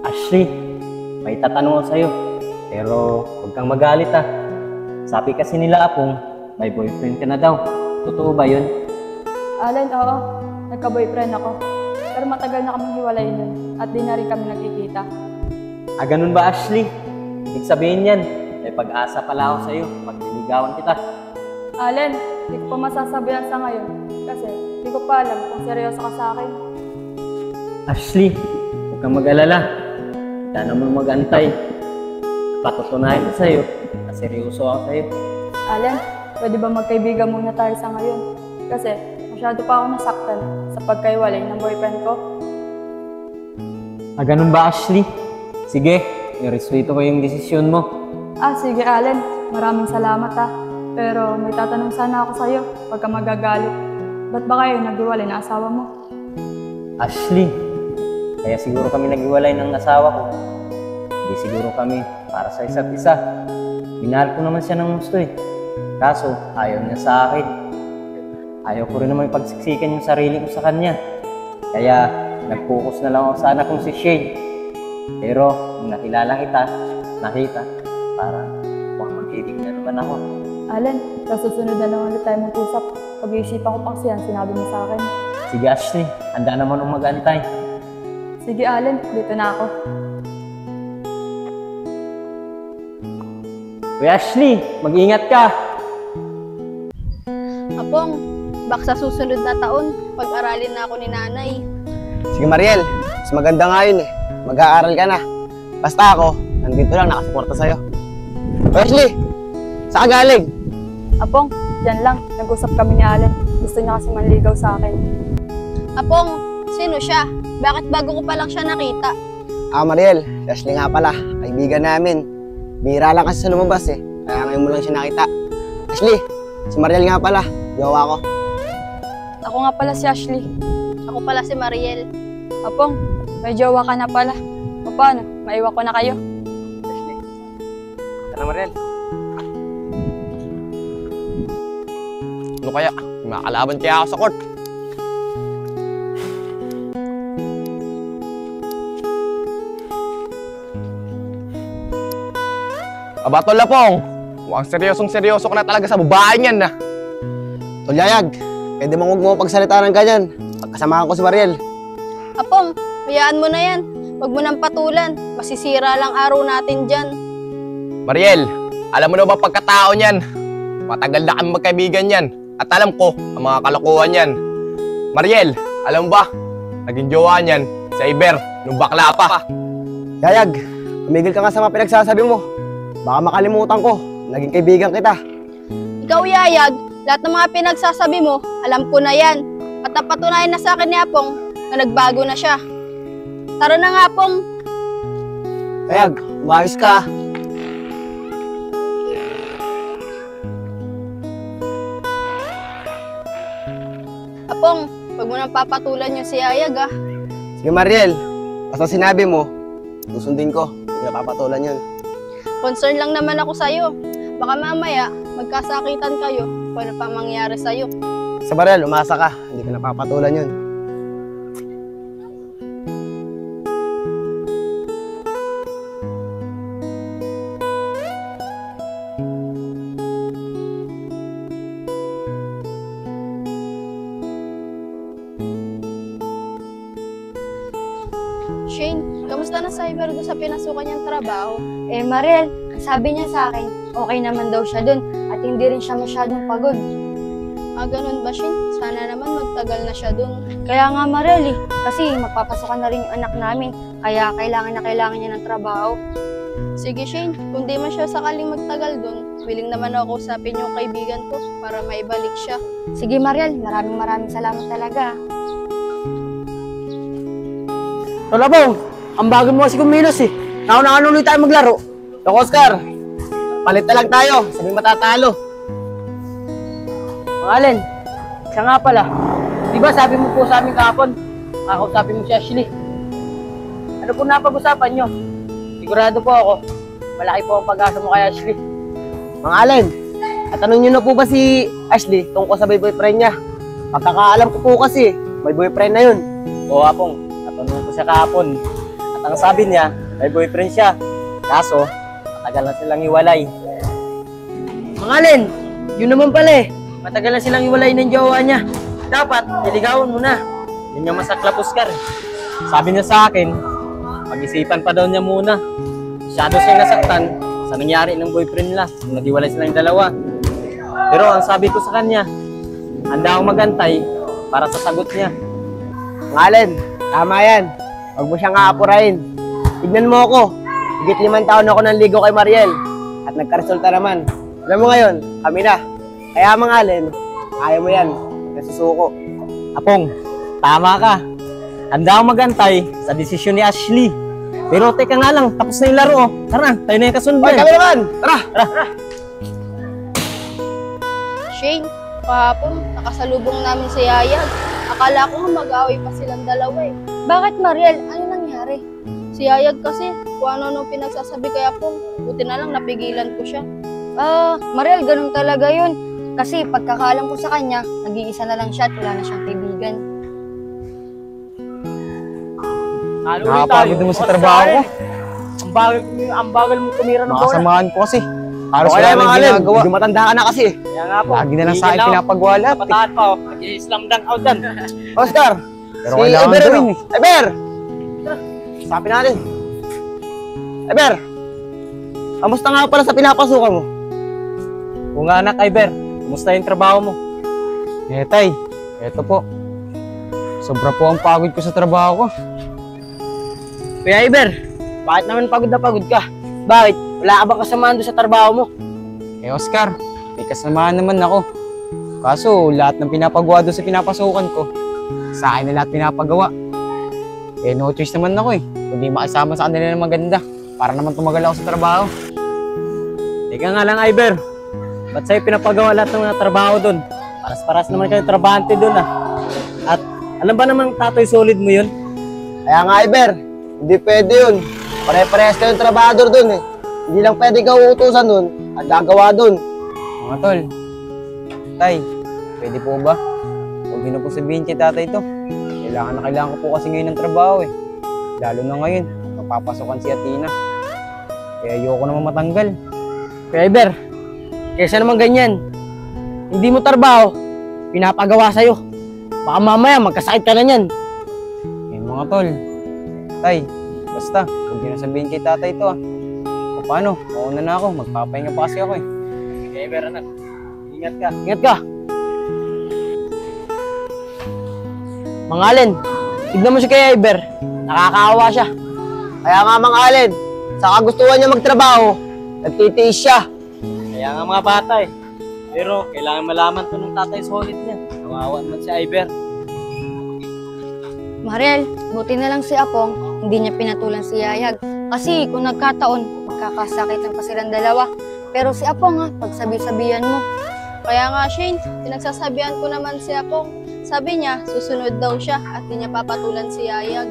Ashley, may tatanong ako sa'yo. Pero huwag kang magalit ah. Sabi kasi nila Apong, may boyfriend ka na daw. Totoo ba yun? Allen, oo. Nagka-boyfriend ako. Pero matagal na kaming hiwalay nun at di na rin kami nagkikita. Ah, ganun ba Ashley? Ibig sabihin yan, may pag-asa pala ako sa'yo. Magliligawan kita. Allen, di ko pa masasabihan sa ngayon kasi di ko pa alam kung seryoso ka sa akin. Ashley, huwag kang mag-alala. Hindi naman mag-antay. Patutunayan ko sa'yo na seryoso ako sa'yo. Allen, pwede ba magkaibigan muna tayo sa ngayon? Kasi masyado pa ako nasaktan sa pagkaiwalay ng boyfriend ko. Ah, ganun ba Ashley? Sige, irespeto ko yung desisyon mo. Ah, sige Allen. Maraming salamat ha. Pero may tatanong sana ako sa'yo pagka magagalit. Ba't ba kayo naghiwalay na asawa mo? Ashley, kaya siguro kami naghiwalay ng asawa ko. Hindi siguro kami para sa isa't isa. Minahal ko naman siya ng gusto eh. Kaso, ayaw niya sa akin. Ayaw ko rin naman ipagsiksikan yung sarili ko sa kanya. Kaya, nag-focus na lang ako sa anak kong si Shane. Pero, nung nakilala nakita, parang mukhang mag-ibig na naman ako. Allen, sa susunod na lang ulit tayo mag-usap. Pag-iisipan ko pa kasi yan, sinabi mo sa akin. Sige Ashley, handa naman akong mag-antay. Sige Allen, dito na ako. Uy Ashley, mag-ingat ka! Apong, baka sa susunod na taon, pag-aralin na ako ni nanay. Sige Mariel, mas maganda nga yun eh. Mag-aaral ka na. Basta ako, nandito lang nakasuporta sa'yo. Ashley, saan ka galing? Apong, dyan lang. Nag-usap kami ni Allen. Gusto niya kasi manligaw sa akin. Apong, sino siya? Bakit bago ko pa lang siya nakita? Mariel, si Ashley nga pala, kaibigan namin. Bihira lang kasi sa lumabas eh, kaya ngayon mo lang siya nakita. Ashley, si Mariel nga pala, jowa ko. Ako nga pala si Ashley. Ako pala si Mariel. Apong, may jowa ka na pala. O paano? Maiwan ko na kayo. Ashley, tara Mariel. Ano kaya? Makakalaban kaya ako sa court. Aba, Tol Apong, mukhang seryoso ka na talaga sa babae niyan na. Tol Yayag, pwede mong huwag mo pagsalita ng ganyan. Pagkasamahan ko si Mariel. Apong, hayaan mo na yan. Huwag mo nang patulan. Masisira lang araw natin dyan. Mariel, alam mo na ba pagkatao niyan? Matagal na kami magkaibigan yan. At alam ko ang mga kalokohan yan. Mariel, alam mo ba? Naging jowa niyan sa Iber, nung bakla pa. Yayag, tumigil ka nga sa mga pinagsasabi mo. Baka makalimutan ko, naging kaibigan kita. Ikaw, Yayag, lahat ng mga pinagsasabi mo, alam ko na yan. At napatunayan na sa akin ni Apong na nagbago na siya. Tara na nga, Apong. Yayag, umayos ka. Apong, huwag mo nang papatulan yung si Yayag, ah. Sige Mariel, basta sinabi mo, susundin ko, hindi na papatulan yun. Concern lang naman ako sa'yo. Baka mamaya, magkasakitan kayo kung ano pa mangyari sa'yo. Sa Mariel, umasa ka, hindi ka na papatulan yun. Shane, kamusta na sa Iber doon sa pinasukan niyang trabaho? Mariel, sabi niya sa akin, okay naman daw siya dun at hindi rin siya masyadong pagod. Ganun ba, Shane? Sana naman magtagal na siya doon. Kaya nga Mariel kasi magpapasokan na rin yung anak namin, kaya kailangan niya ng trabaho. Sige, Shane, kung di man siya sakaling magtagal doon, willing naman ako usapin yung kaibigan ko para maibalik siya. Sige Mariel, maraming salamat talaga. Tol Apong, ang bago mo kasi kumilos eh. Nauna-una ulit tayo maglaro. Dok Oscar, palit na lang tayo, sabi matatalo. Allen, siya nga pala. Di ba sabi mo po sa amin kahapon, kakausapin mo si Ashley? Ano po napag-usapan nyo? Sigurado po ako, malaki po ang pag-asa mo kay Ashley. Mga Allen, at tanong nyo na po ba si Ashley tungkol sa boyfriend niya? Pagkakaalam ko po kasi, may boyfriend na yun. Oo Apong, natanong ko siya kahapon. At ang sabi niya, may boyfriend siya. Kaso, matagal na silang hiwalay. Mga Allen, yun naman pala eh. Matagal na silang iwalay ng jowa niya. Dapat, niligawan mo na. Yun yung masaklap, Oscar. Sabi niya sa akin, pag-isipan pa daw niya muna. Masyado siyang nasaktan sa nangyari ng boyfriend nila. Naghiwalay silang dalawa. Pero ang sabi ko sa kanya, handa akong magantay para sa sagot niya. Mga Allen, tama yan. Huwag mo siyang aapurahin. Tignan mo ako. Higit 5 taon ako ng ligo kay Mariel. At nagkaresulta naman. Alam mo ngayon, kami na. Kaya mga Allen, ayaw mo yan. Nasusuko. Apong, tama ka. Handa akong magantay sa desisyon ni Ashley. Pero teka nga lang, tapos na yung laro. Oh. Tara, tayo na yung Hoy, kasundan. kami naman! Tara! Shane, kahapon, nakasalubong namin si Yayag. Akala ko nga mag-away pa silang dalawa eh. Bakit, Mariel? Ano nangyari? Si Yayag kasi, kung ano pinagsasabi kay Apong, buti na lang napigilan ko siya. Mariel, ganun talaga yun. Kasi pagkakaalam ko sa kanya, nag-iisa na lang siya at wala na siyang kaibigan. Nakapagod naman sa trabaho ko. Ang bagal mo tumira ng bola. Makasamahan ko kasi. Halos Okay wala lang mga nang Allen. ginagawa. Medyo matanda ka na kasi. Kaya nga po. Lagi na lang sa akin Tigil ako. pinapagwala. Patahan pa oh. Nag-i-slam dunk out dyan. Oscar! Pero kailangan Eber, gawin ano? Eber! Sapin natin. Eber! Kamusta nga pala sa pinapasukan mo? Kung nga anak, Iber, kumusta yung trabaho mo? Tay, eto po. Sobra po ang pagod ko sa trabaho ko. Kuya Iber, bakit naman pagod na pagod ka? Bakit? Wala ka bang kasamaan doon sa trabaho mo? Oscar, may kasamahan naman ako. Kaso, lahat ng pinapagawa doon sa pinapasukan ko, sa akin na lahat pinapagawa. No choice naman ako kundi makisama sa kanila ng maganda para naman tumagal ako sa trabaho. Teka nga lang, Iber. Ba't sa'yo pinapagawa lahat ng mga trabaho doon? Paras-paras naman kayo trabahante doon At alam ba naman tatoy solid mo yun? Kaya nga, Eber, hindi pwede yun. Pare-parehas kayong trabador dun eh. Hindi lang pwede ikaw uutusan dun at gagawa dun. Mga tol, tay, pwede po ba? Huwag niyo na po sabihin kay tatay ito. Kailangan ko po kasi ngayon ng trabaho Lalo na ngayon, magpapasokan si Athena. Kaya ayoko naman matanggal. Kuya Iber, kaysa naman ganyan, hindi mo trabaho, pinapagawa sa'yo. Baka mamaya magkasakit ka na niyan. Mga tol, tay, basta, huwag niyo na sabihin kay tatay ito O paano, mauna na ako, magpapahinga pa kasi ako Kaya Iber, anak, ingat ka. Ingat ka. Mga Allen, tignan mo si Kuya Iber, nakakaawa siya. Kaya nga mga Allen, sa kagustuhan niya magtrabaho, nagtitiis siya. Kaya nga mga bata Pero kailangan malaman to ng tatay solid niya. Kawawa naman si Iber. Mariel, buti na lang si Apong, hindi niya pinatulan si Yayag. Kasi kung nagkataon, magkakasakitan pa silang dalawa. Pero si Apong pagsabi-sabihan mo. Kaya nga, Shane, pinagsasabihan ko naman si Apong. Sabi niya, susunod daw siya at di niya papatulan si Yayag.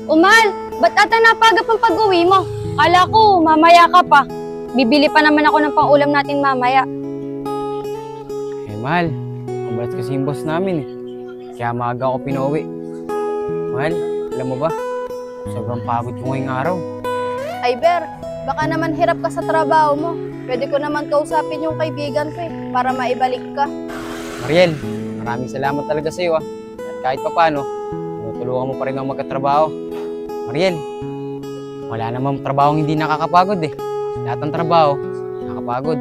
Mahal, ba't ata napaga pang pag-uwi mo? Kala ko, mamaya ka pa. Bibili pa naman ako ng pang-ulam natin mamaya. Mahal, umalis kasi yung boss namin Kaya maaga ako pinauwi. Mahal, alam mo ba? Sobrang pagod ko ngayong araw. Iber, baka naman hirap ka sa trabaho mo. Pwede ko naman kausapin yung kaibigan ko para maibalik ka. Mariel, maraming salamat talaga sa iyo At kahit pa paano, tinutulungan mo pa rin ako magkatrabaho. Mariel, wala namang trabaho hindi nakakapagod Lahat ng trabaho, nakakapagod.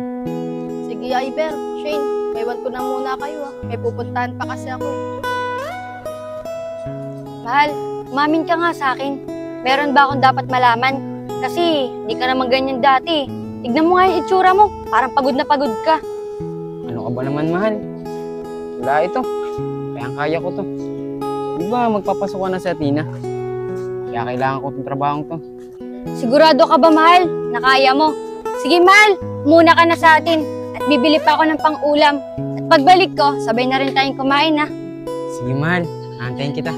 Sige, Iber. Shane, maiwan ko na muna kayo May pupuntahan pa kasi ako Mahal, umamin ka nga sa akin. Meron ba akong dapat malaman? Kasi di ka naman ganyan dati. Tignan mo nga yung itsura mo. Parang pagod na pagod ka. Ano ka ba naman, mahal? Wala ito. Kaya ko to. Di ba magpapasok ka na sa Athena? Kaya kailangan ko itong trabaho to. Sigurado ka ba, mahal? Nakaya mo? Sige, mahal. Muna ka na sa atin. At bibili pa ako ng pang-ulam. At pagbalik ko, sabay na rin tayong kumain, Sige, mahal. Antayin kita.